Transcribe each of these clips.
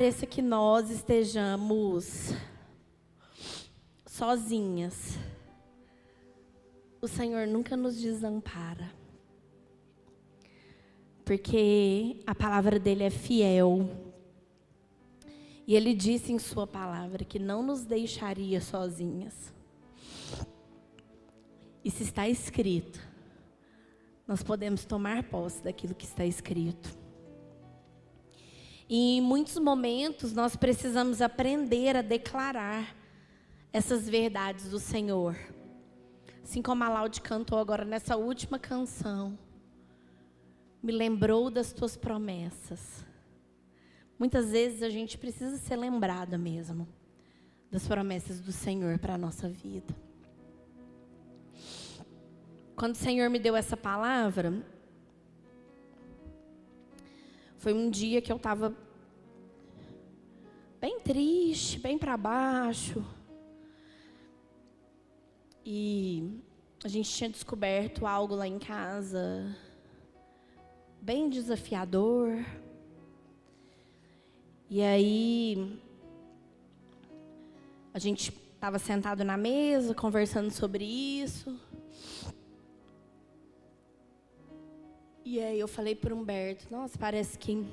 Pareça que nós estejamos sozinhas, o Senhor nunca nos desampara, porque a palavra dele é fiel, e ele disse em sua palavra que não nos deixaria sozinhas. E se está escrito, nós podemos tomar posse daquilo que está escrito. E em muitos momentos nós precisamos aprender a declarar essas verdades do Senhor. Assim como a Laude cantou agora nessa última canção, me lembrou das tuas promessas. Muitas vezes a gente precisa ser lembrada mesmo das promessas do Senhor para a nossa vida. Quando o Senhor me deu essa palavra, foi um dia que eu estava bem triste, bem para baixo. E a gente tinha descoberto algo lá em casa, bem desafiador. E aí, a gente estava sentado na mesa, conversando sobre isso. E aí eu falei para o Humberto, nossa, parece que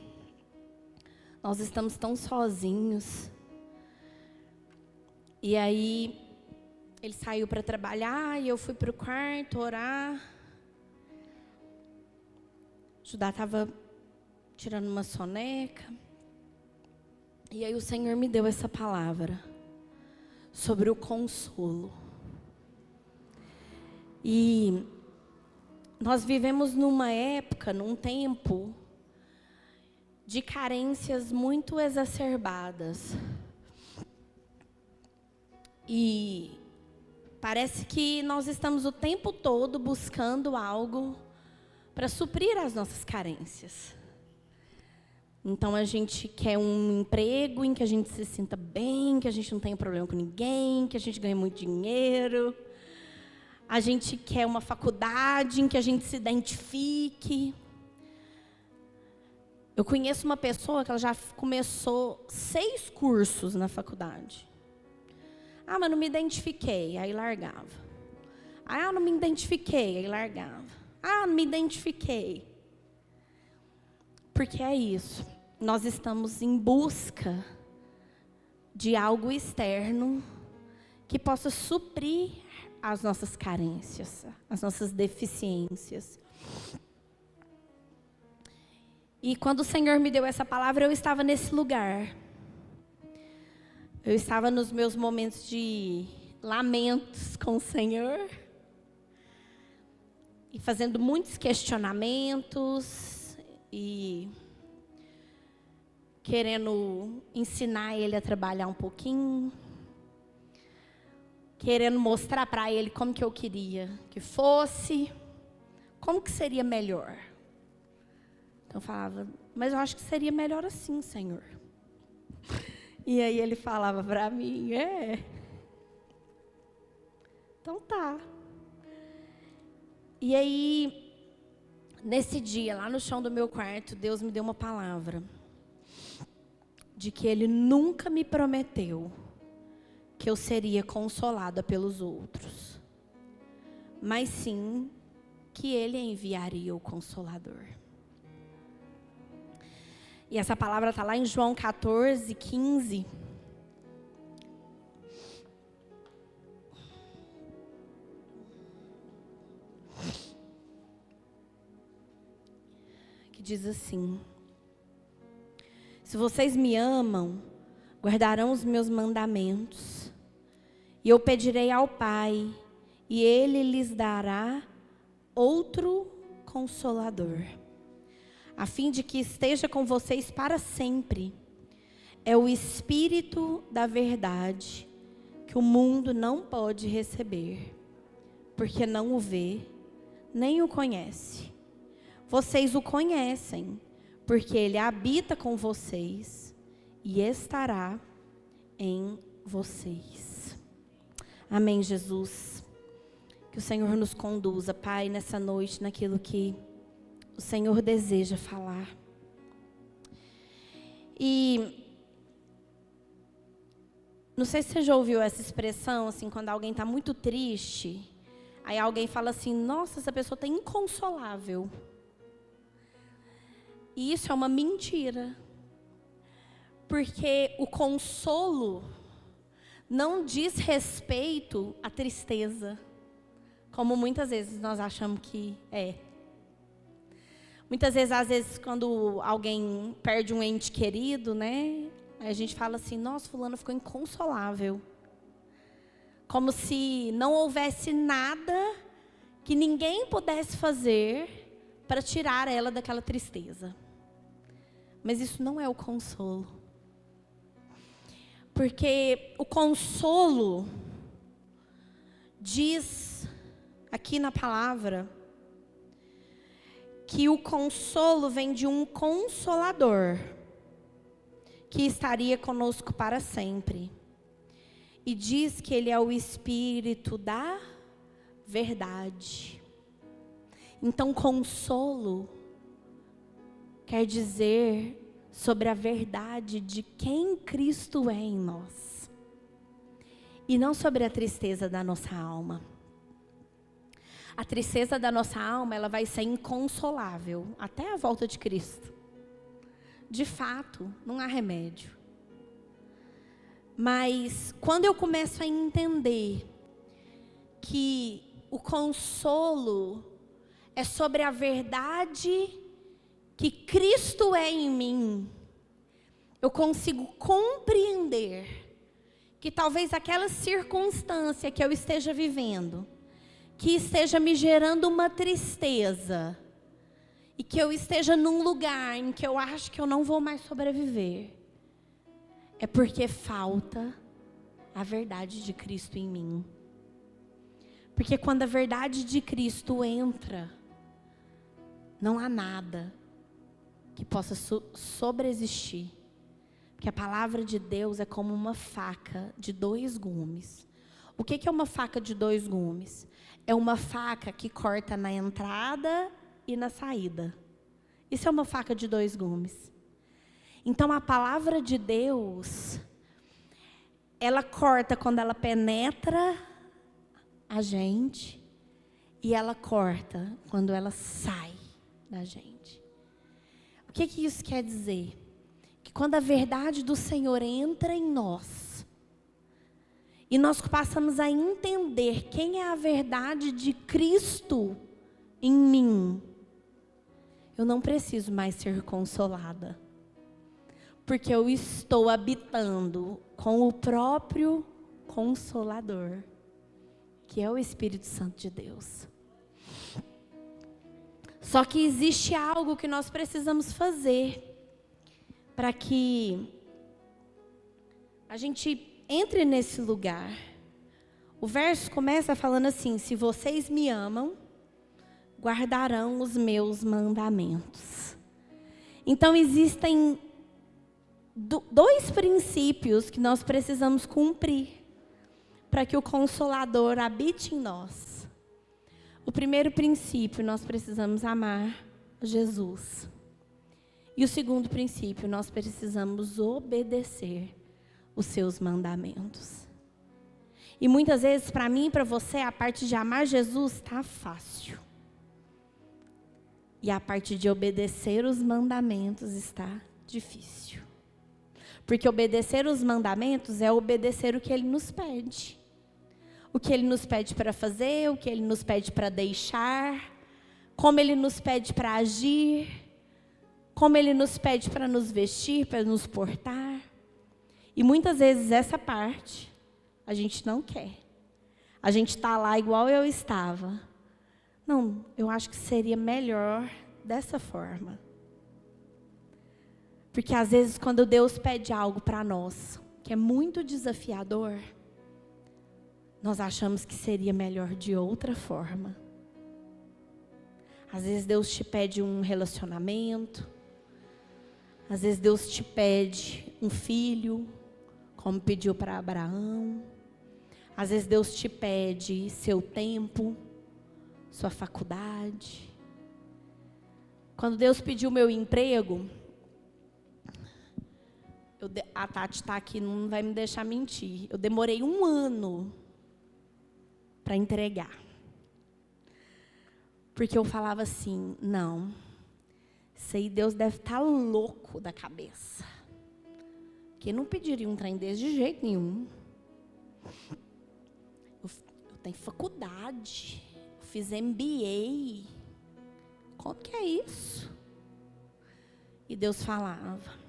nós estamos tão sozinhos. E aí ele saiu para trabalhar e eu fui para o quarto orar. Judá estava tirando uma soneca. E aí o Senhor me deu essa palavra sobre o consolo. E nós vivemos numa época, num tempo de carências muito exacerbadas. E parece que nós estamos o tempo todo buscando algo para suprir as nossas carências. Então a gente quer um emprego em que a gente se sinta bem, que a gente não tenha problema com ninguém, que a gente ganhe muito dinheiro. A gente quer uma faculdade em que a gente se identifique. Eu conheço uma pessoa que ela já começou 6 cursos na faculdade. Ah, mas não me identifiquei, aí largava. Ah, não me identifiquei, aí largava. Ah, não me identifiquei. Porque é isso. Nós estamos em busca de algo externo que possa suprir as nossas carências, as nossas deficiências. E quando o Senhor me deu essa palavra, eu estava nesse lugar. Eu estava nos meus momentos de lamentos com o Senhor. E fazendo muitos questionamentos. E querendo ensinar ele a trabalhar um pouquinho. Querendo mostrar para ele como que eu queria que fosse. Como que seria melhor. Então eu falava, mas eu acho que seria melhor assim, Senhor. E aí ele falava para mim, então tá. E aí, nesse dia, lá no chão do meu quarto, Deus me deu uma palavra. De que Ele nunca me prometeu que eu seria consolada pelos outros. Mas sim, que Ele enviaria o Consolador. E essa palavra está lá em João 14, 15. Que diz assim: se vocês me amam, guardarão os meus mandamentos. E eu pedirei ao Pai, e Ele lhes dará outro Consolador, a fim de que esteja com vocês para sempre. É o Espírito da verdade, que o mundo não pode receber, porque não o vê, nem o conhece. Vocês o conhecem, porque Ele habita com vocês e estará em vocês. Amém, Jesus. Que o Senhor nos conduza, Pai, nessa noite, naquilo que o Senhor deseja falar. E Não sei se você já ouviu essa expressão, assim, quando alguém está muito triste, aí alguém fala assim, nossa, essa pessoa está inconsolável. E isso é uma mentira. Porque o consolo não diz respeito à tristeza, como muitas vezes nós achamos que é. Muitas vezes, às vezes, quando alguém perde um ente querido, né? Aí a gente fala assim, nossa, fulano ficou inconsolável. Como se não houvesse nada que ninguém pudesse fazer para tirar ela daquela tristeza. Mas isso não é o consolo. Porque o consolo diz aqui na palavra que o consolo vem de um consolador que estaria conosco para sempre. E diz que ele é o Espírito da verdade. Então, consolo quer dizer sobre a verdade de quem Cristo é em nós. E não sobre a tristeza da nossa alma. A tristeza da nossa alma, ela vai ser inconsolável até a volta de Cristo. De fato, não há remédio. Mas quando eu começo a entender que o consolo é sobre a verdade que Cristo é em mim, eu consigo compreender que talvez aquela circunstância que eu esteja vivendo, que esteja me gerando uma tristeza, e que eu esteja num lugar em que eu acho que eu não vou mais sobreviver, é porque falta a verdade de Cristo em mim. Porque quando a verdade de Cristo entra, não há nada que possa sobreexistir. Porque a palavra de Deus é como uma faca de 2 gumes. O que é uma faca de 2 gumes? É uma faca que corta na entrada e na saída. Isso é uma faca de 2 gumes. Então a palavra de Deus, ela corta quando ela penetra a gente, e ela corta quando ela sai da gente. O que isso quer dizer? Que quando a verdade do Senhor entra em nós, e nós passamos a entender quem é a verdade de Cristo em mim, eu não preciso mais ser consolada. Porque eu estou habitando com o próprio Consolador, que é o Espírito Santo de Deus. Só que existe algo que nós precisamos fazer para que a gente entre nesse lugar. O verso começa falando assim: se vocês me amam, guardarão os meus mandamentos. Então existem 2 princípios que nós precisamos cumprir para que o Consolador habite em nós. O primeiro princípio, nós precisamos amar Jesus. E o segundo princípio, nós precisamos obedecer os seus mandamentos. E muitas vezes, para mim e para você, a parte de amar Jesus está fácil. E a parte de obedecer os mandamentos está difícil. Porque obedecer os mandamentos é obedecer o que Ele nos pede. O que Ele nos pede para fazer, o que Ele nos pede para deixar, como Ele nos pede para agir, como Ele nos pede para nos vestir, para nos portar. E muitas vezes essa parte a gente não quer. A gente está lá igual eu estava. Não, eu acho que seria melhor dessa forma. Porque às vezes quando Deus pede algo para nós, que é muito desafiador, nós achamos que seria melhor de outra forma. Às vezes Deus te pede um relacionamento. Às vezes Deus te pede um filho, como pediu para Abraão. Às vezes Deus te pede seu tempo, sua faculdade. Quando Deus pediu meu emprego, A Tati está aqui, não vai me deixar mentir. Eu demorei 1 ano para entregar. Porque eu falava assim, não, isso aí Deus deve estar louco da cabeça. Porque não pediria um trem desse de jeito nenhum. Eu tenho faculdade, eu fiz MBA. Como que é isso? E Deus falava.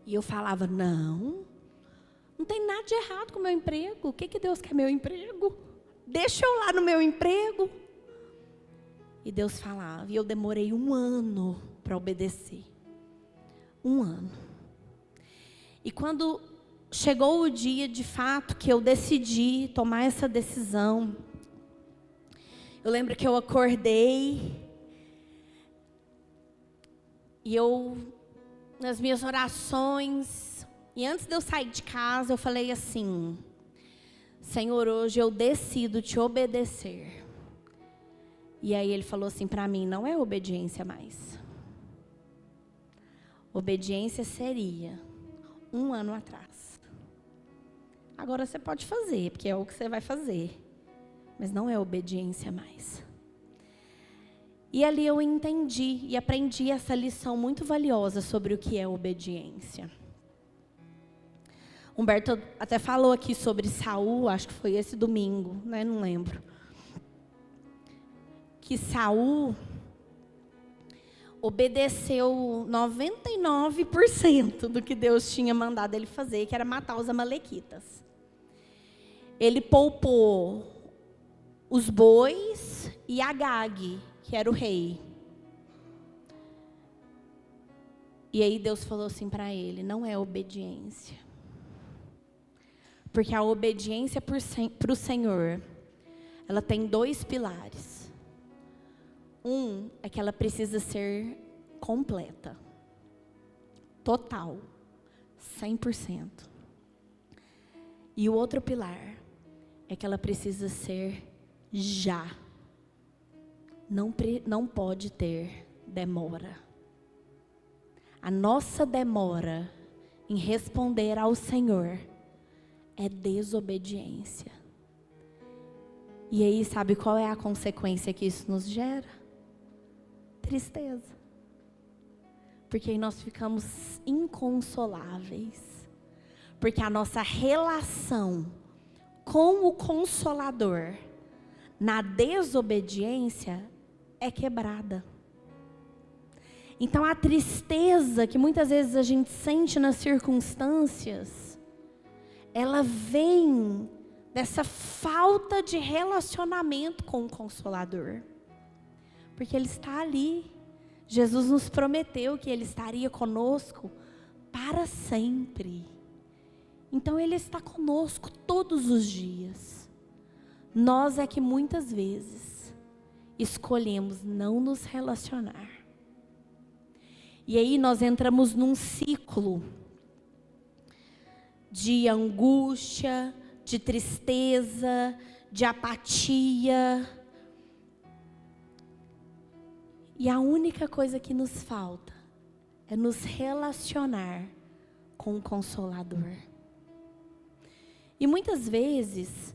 E eu falava, não tem nada de errado com o meu emprego. O que Deus quer meu emprego? Deixa eu lá no meu emprego. E Deus falava, e eu demorei 1 ano para obedecer. 1 ano. E quando chegou o dia, de fato, que eu decidi tomar essa decisão, eu lembro que eu acordei, e eu, nas minhas orações, e antes de eu sair de casa, eu falei assim, Senhor, hoje eu decido te obedecer. E aí ele falou assim para mim, não é obediência mais. Obediência seria 1 ano atrás. Agora você pode fazer, porque é o que você vai fazer. Mas não é obediência mais. E ali eu entendi e aprendi essa lição muito valiosa sobre o que é obediência. Humberto até falou aqui sobre Saul, acho que foi esse domingo, né? Não lembro. Que Saul obedeceu 99% do que Deus tinha mandado ele fazer, que era matar os amalequitas. Ele poupou os bois e Agag, que era o rei. E aí Deus falou assim para ele, não é obediência. Porque a obediência para o Senhor, ela tem 2 pilares. Um é que ela precisa ser completa, total, 100%. E o outro pilar é que ela precisa ser já. Não pode ter demora. A nossa demora em responder ao Senhor é desobediência. E aí, sabe qual é a consequência que isso nos gera? Tristeza. Porque aí nós ficamos inconsoláveis. Porque a nossa relação com o Consolador, na desobediência, é quebrada. Então a tristeza que muitas vezes a gente sente nas circunstâncias, ela vem dessa falta de relacionamento com o Consolador. Porque Ele está ali. Jesus nos prometeu que Ele estaria conosco para sempre. Então Ele está conosco todos os dias. Nós é que muitas vezes escolhemos não nos relacionar. E aí nós entramos num ciclo de angústia, de tristeza, de apatia. E a única coisa que nos falta é nos relacionar com o Consolador. E muitas vezes,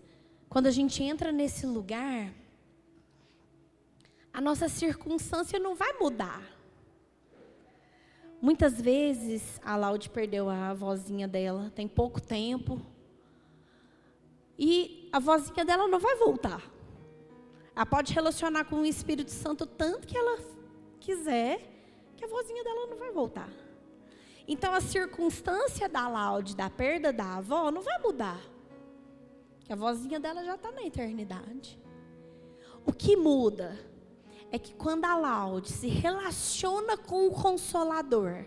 quando a gente entra nesse lugar, a nossa circunstância não vai mudar. Muitas vezes, a Laude perdeu a vozinha dela, tem pouco tempo. E a vozinha dela não vai voltar. Ela pode relacionar com o Espírito Santo tanto que ela quiser, que a vozinha dela não vai voltar. Então a circunstância da Laude, da perda da avó, não vai mudar. Que a vozinha dela já está na eternidade. O que muda é que quando a Laude se relaciona com o Consolador,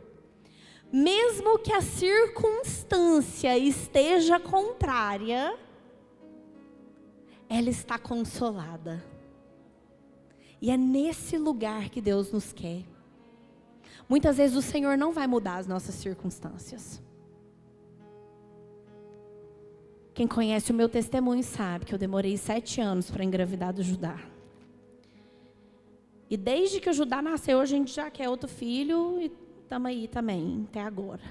mesmo que a circunstância esteja contrária, ela está consolada. E é nesse lugar que Deus nos quer. Muitas vezes o Senhor não vai mudar as nossas circunstâncias. Quem conhece o meu testemunho sabe que eu demorei 7 anos para engravidar do Judá. E desde que o Judá nasceu, a gente já quer outro filho e estamos aí também, até agora.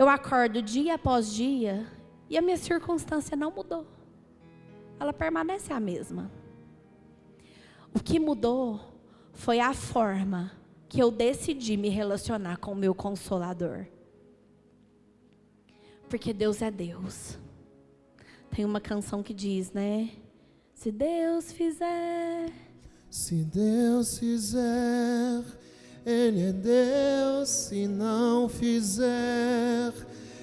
eu acordo dia após dia e a minha circunstância não mudou. Ela permanece a mesma. O que mudou foi a forma que eu decidi me relacionar com o meu Consolador. Porque Deus é Deus. Tem uma canção que diz, né? Se Deus fizer. Se Deus fizer, Ele é Deus. Se não fizer,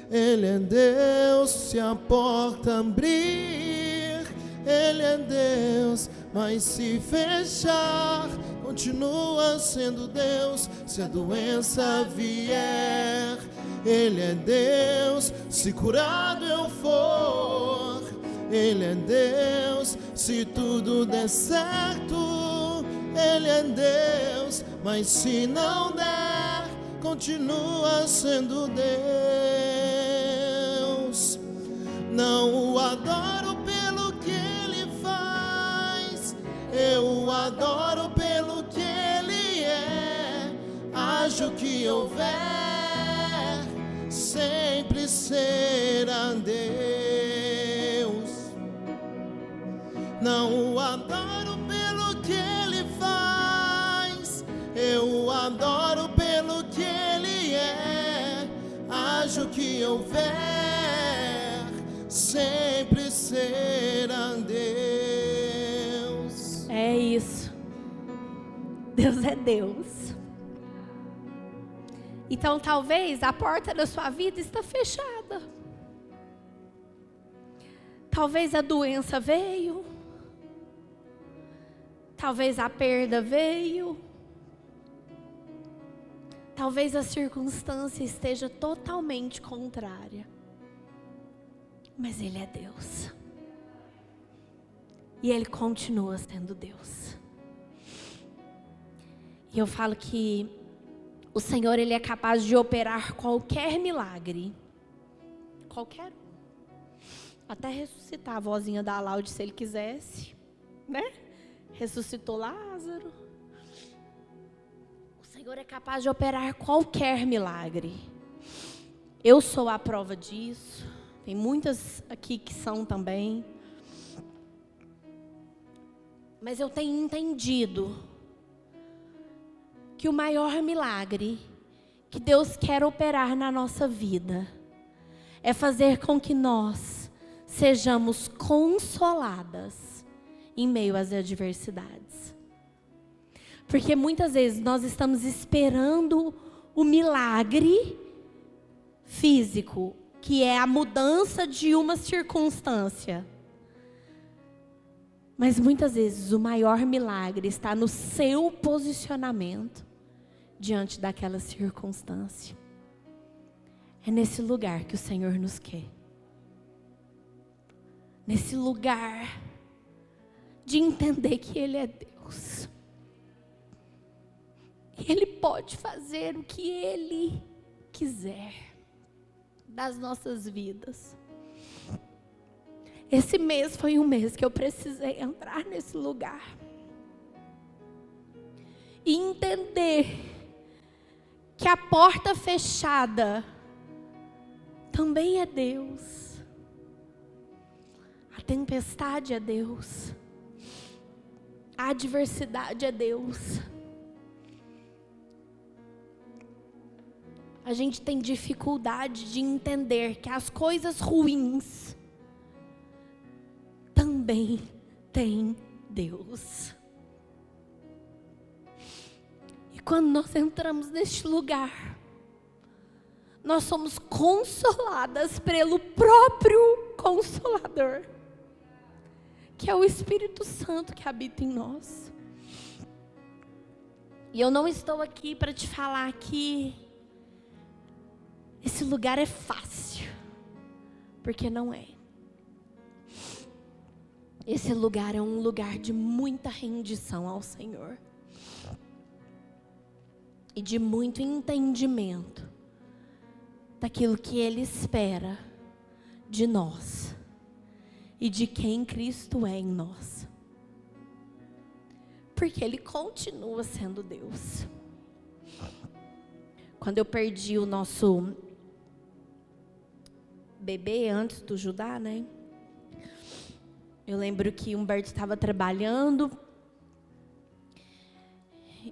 Ele é Deus. Se a porta abrir, Ele é Deus. Mas se fechar, continua sendo Deus. Se a doença vier, Ele é Deus. Se curado eu for, Ele é Deus. Se tudo der certo, Ele é Deus. Mas se não der, continua sendo Deus. Não o adoro pelo que Ele faz, eu o adoro pelo que Ele é. Acho que houver, sempre será Deus. Não o adoro pelo que Ele faz, eu o adoro pelo que Ele é. Acho que houver, sempre será Deus. É isso. Deus é Deus. Então talvez a porta da sua vida está fechada. Talvez a doença veio. Talvez a perda veio. Talvez a circunstância esteja totalmente contrária. Mas Ele é Deus. E Ele continua sendo Deus. E eu falo que o Senhor, Ele é capaz de operar qualquer milagre. Qualquer um. Até ressuscitar a vozinha da Laude, se Ele quisesse. Né? Ressuscitou Lázaro. O Senhor é capaz de operar qualquer milagre. Eu sou a prova disso. Tem muitas aqui que são também. Mas eu tenho entendido que o maior milagre que Deus quer operar na nossa vida é fazer com que nós sejamos consoladas em meio às adversidades. Porque muitas vezes nós estamos esperando o milagre físico, que é a mudança de uma circunstância. Mas muitas vezes o maior milagre está no seu posicionamento diante daquela circunstância. É nesse lugar que o Senhor nos quer. Nesse lugar de entender que Ele é Deus. E Ele pode fazer o que Ele quiser das nossas vidas. Esse mês foi um mês que eu precisei entrar nesse lugar e entender que a porta fechada também é Deus. A tempestade é Deus. A adversidade é Deus. A gente tem dificuldade de entender que as coisas ruins também tem Deus. E quando nós entramos neste lugar, nós somos consoladas pelo próprio Consolador, que é o Espírito Santo que habita em nós. E eu não estou aqui para te falar que esse lugar é fácil, porque não é. Esse lugar é um lugar de muita rendição ao Senhor e de muito entendimento daquilo que Ele espera de nós e de quem Cristo é em nós, porque Ele continua sendo Deus. Quando eu perdi o nosso bebê antes do Judá, né? Eu lembro que o Humberto estava trabalhando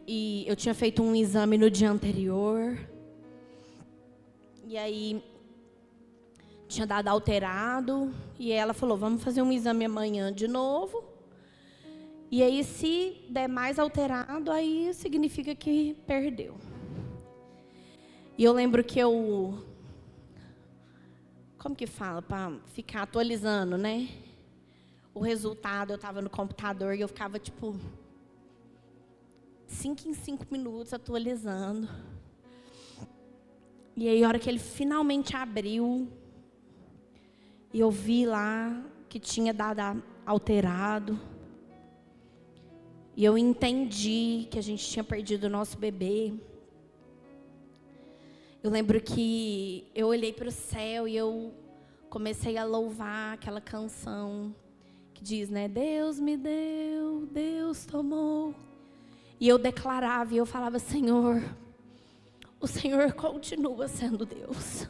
e eu tinha feito um exame no dia anterior. E aí tinha dado alterado e ela falou: vamos fazer um exame amanhã de novo. E aí, se der mais alterado, aí significa que perdeu. E eu lembro que como que fala? Para ficar atualizando, né? O resultado, eu estava no computador e eu ficava, 5 em 5 minutos atualizando. E aí, a hora que ele finalmente abriu, e eu vi lá que tinha dado alterado. E eu entendi que a gente tinha perdido o nosso bebê. Eu lembro que eu olhei para o céu e eu comecei a louvar aquela canção que diz, né? Deus me deu, Deus tomou. E eu declarava e eu falava: Senhor, o Senhor continua sendo Deus.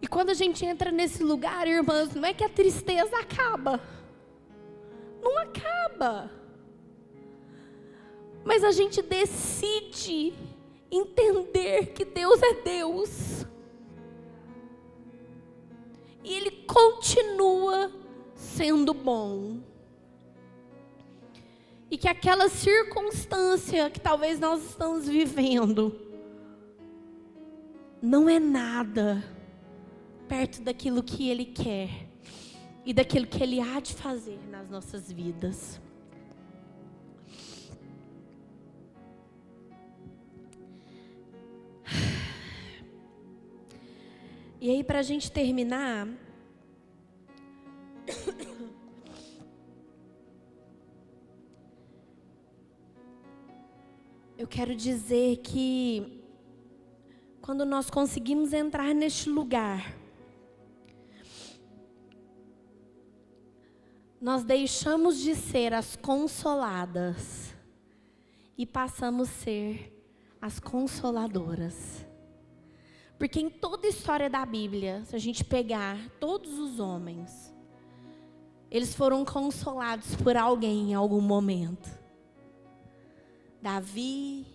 E quando a gente entra nesse lugar, irmãs, não é que a tristeza acaba. Não acaba. Mas a gente decide entender que Deus é Deus. E Ele continua sendo bom. E que aquela circunstância que talvez nós estamos vivendo não é nada perto daquilo que Ele quer e daquilo que Ele há de fazer nas nossas vidas. E aí, para a gente terminar, eu quero dizer que quando nós conseguimos entrar neste lugar, nós deixamos de ser as consoladas e passamos a ser as consoladoras. Porque em toda a história da Bíblia, se a gente pegar todos os homens, eles foram consolados por alguém em algum momento. Davi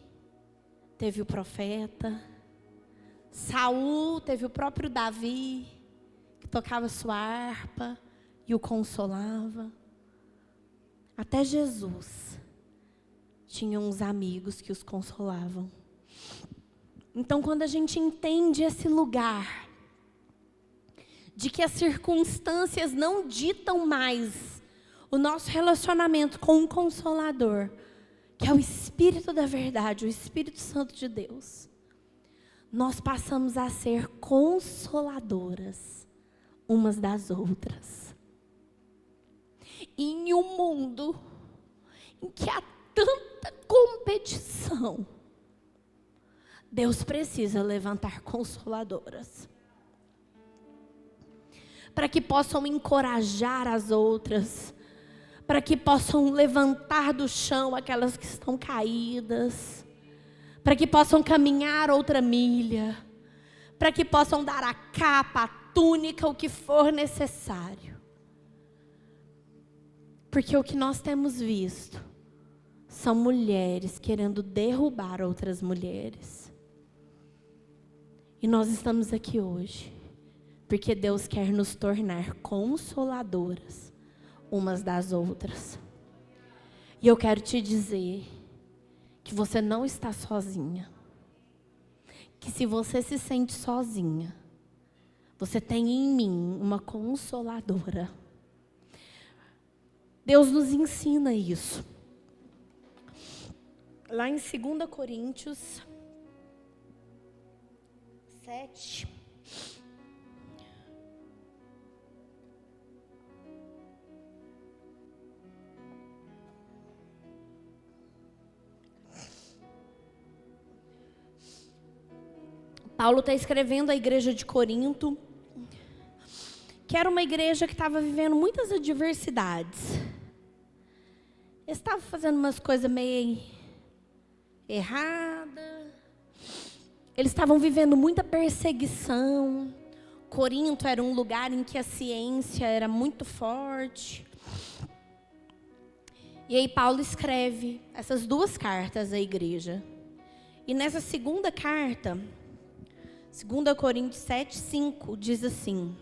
teve o profeta, Saul teve o próprio Davi, que tocava sua harpa e o consolava. Até Jesus tinha uns amigos que os consolavam. Então, quando a gente entende esse lugar, de que as circunstâncias não ditam mais o nosso relacionamento com o Consolador, que é o Espírito da verdade, o Espírito Santo de Deus, nós passamos a ser consoladoras umas das outras. E em um mundo em que há tanta competição, Deus precisa levantar consoladoras para que possam encorajar as outras, para que possam levantar do chão aquelas que estão caídas, para que possam caminhar outra milha, para que possam dar a capa, a túnica, o que for necessário. Porque o que nós temos visto são mulheres querendo derrubar outras mulheres. E nós estamos aqui hoje porque Deus quer nos tornar consoladoras umas das outras. E eu quero te dizer que você não está sozinha. Que se você se sente sozinha, você tem em mim uma consoladora. Deus nos ensina isso. Lá em 2 Coríntios 7. Paulo está escrevendo à igreja de Corinto, que era uma igreja que estava vivendo muitas adversidades. Eles estavam fazendo umas coisas meio erradas. Eles estavam vivendo muita perseguição, Corinto era um lugar em que a ciência era muito forte. E aí Paulo escreve essas 2 cartas à igreja. E nessa segunda carta, 2 Coríntios 7:5, diz assim: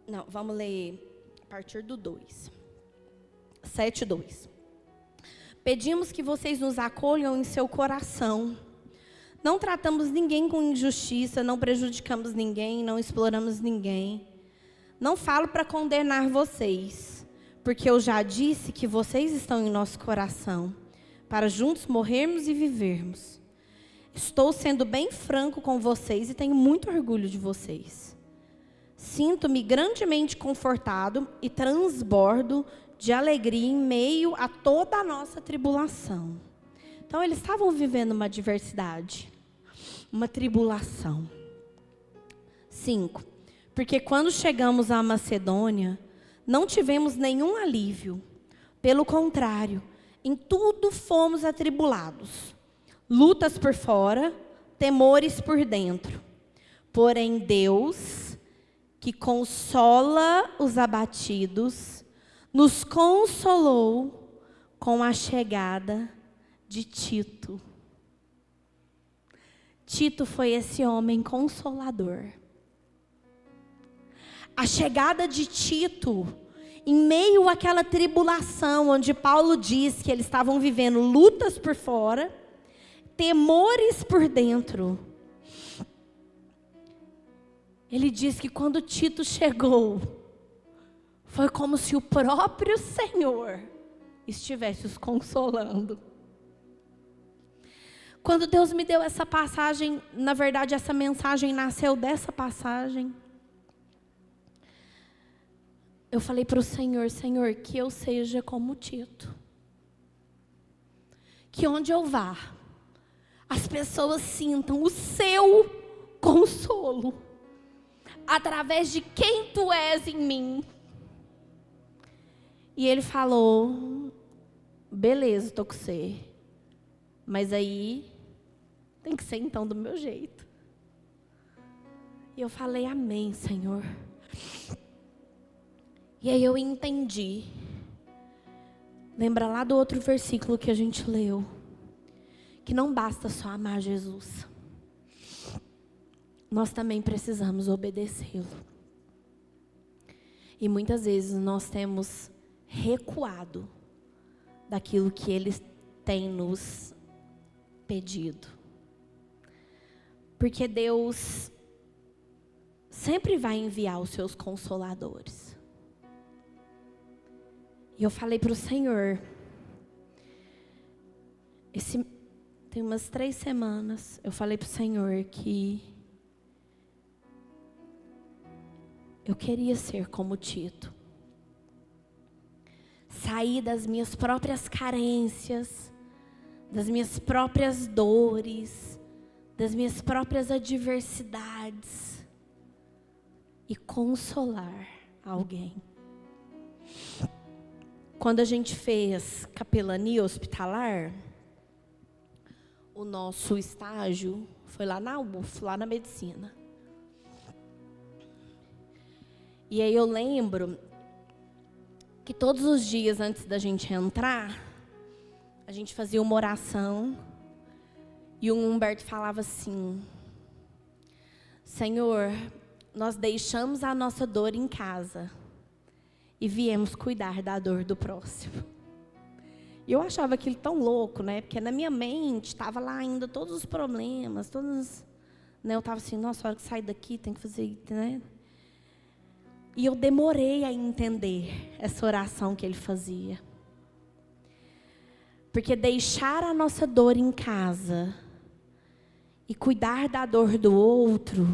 Não, vamos ler a partir do 2. 7:2. Pedimos que vocês nos acolham em seu coração. Não tratamos ninguém com injustiça, não prejudicamos ninguém, não exploramos ninguém. Não falo para condenar vocês, porque eu já disse que vocês estão em nosso coração, para juntos morrermos e vivermos. Estou sendo bem franco com vocês e tenho muito orgulho de vocês. Sinto-me grandemente confortado e transbordo de alegria em meio a toda a nossa tribulação. Então, eles estavam vivendo uma adversidade, uma tribulação. 5. Porque quando chegamos à Macedônia, não tivemos nenhum alívio. Pelo contrário, em tudo fomos atribulados. Lutas por fora, temores por dentro. Porém, Deus, que consola os abatidos, nos consolou com a chegada de Tito. Tito foi esse homem consolador. A chegada de Tito, em meio àquela tribulação, onde Paulo diz que eles estavam vivendo lutas por fora, temores por dentro. Ele diz que quando Tito chegou, foi como se o próprio Senhor estivesse os consolando. Quando Deus me deu essa passagem, na verdade essa mensagem nasceu dessa passagem. Eu falei para o Senhor: Senhor, que eu seja como Tito. Que onde eu vá, as pessoas sintam o seu consolo, através de quem tu és em mim. E ele falou: beleza, estou com você. Mas aí, tem que ser então do meu jeito. E eu falei: amém, Senhor. E aí eu entendi. Lembra lá do outro versículo que a gente leu? Que não basta só amar Jesus. Nós também precisamos obedecê-lo. E muitas vezes nós temos recuado daquilo que Ele tem nos pedido. Porque Deus sempre vai enviar os seus consoladores. E eu falei para o Senhor, tem umas 3 semanas, eu falei para o Senhor que eu queria ser como Tito. Sair das minhas próprias carências, das minhas próprias dores, das minhas próprias adversidades e consolar alguém. Quando a gente fez capelania hospitalar, o nosso estágio foi lá na UF, lá na medicina. E aí eu lembro que todos os dias antes da gente entrar, a gente fazia uma oração e o Humberto falava assim: Senhor, nós deixamos a nossa dor em casa e viemos cuidar da dor do próximo. E eu achava aquilo tão louco, né? Porque na minha mente estava lá ainda todos os problemas, né? Eu estava assim: nossa, a hora que sair daqui tem que fazer, né? E eu demorei a entender essa oração que ele fazia. Porque deixar a nossa dor em casa e cuidar da dor do outro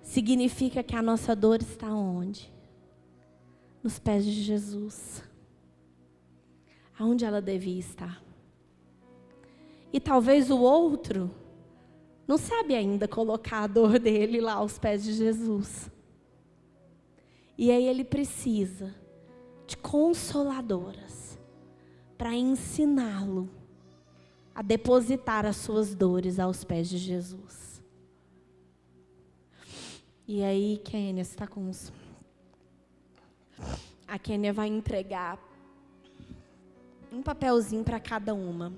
significa que a nossa dor está onde? Nos pés de Jesus. Aonde ela devia estar. E talvez o outro não sabe ainda colocar a dor dele lá aos pés de Jesus. E aí ele precisa de consoladoras para ensiná-lo a depositar as suas dores aos pés de Jesus. E aí, Kênia, você está com uns... A Kênia vai entregar um papelzinho para cada uma.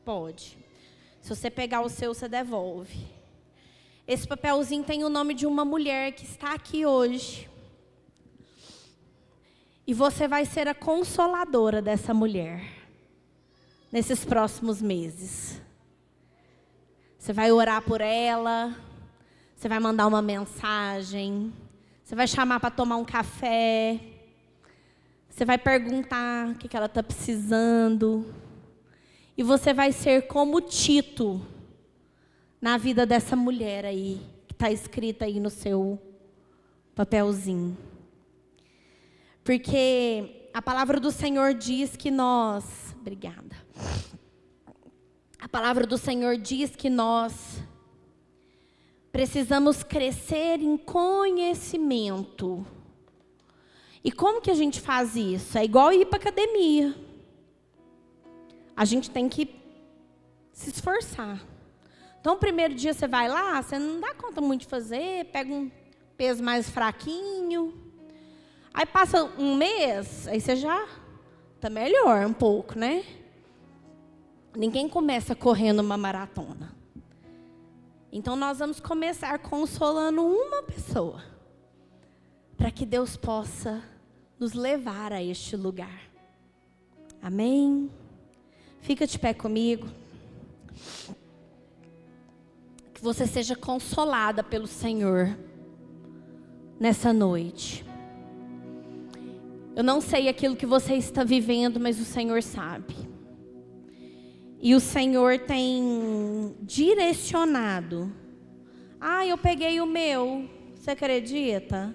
Pode. Se você pegar o seu, você devolve. Esse papelzinho tem o nome de uma mulher que está aqui hoje. E você vai ser a consoladora dessa mulher nesses próximos meses. Você vai orar por ela, você vai mandar uma mensagem, você vai chamar para tomar um café, você vai perguntar o que ela está precisando. E você vai ser como Tito na vida dessa mulher aí, que está escrita aí no seu papelzinho. Porque a palavra do Senhor diz que nós... Obrigada. A palavra do Senhor diz que nós precisamos crescer em conhecimento. E como que a gente faz isso? É igual ir para a academia. A gente tem que se esforçar. Então, o primeiro dia você vai lá, você não dá conta muito de fazer, pega um peso mais fraquinho. Aí passa um mês, aí você já está melhor um pouco, né? Ninguém começa correndo uma maratona. Então, nós vamos começar consolando uma pessoa, para que Deus possa nos levar a este lugar. Amém? Fica de pé comigo. Que você seja consolada pelo Senhor nessa noite. Eu não sei aquilo que você está vivendo, mas o Senhor sabe. E o Senhor tem direcionado. Eu peguei o meu. Você acredita?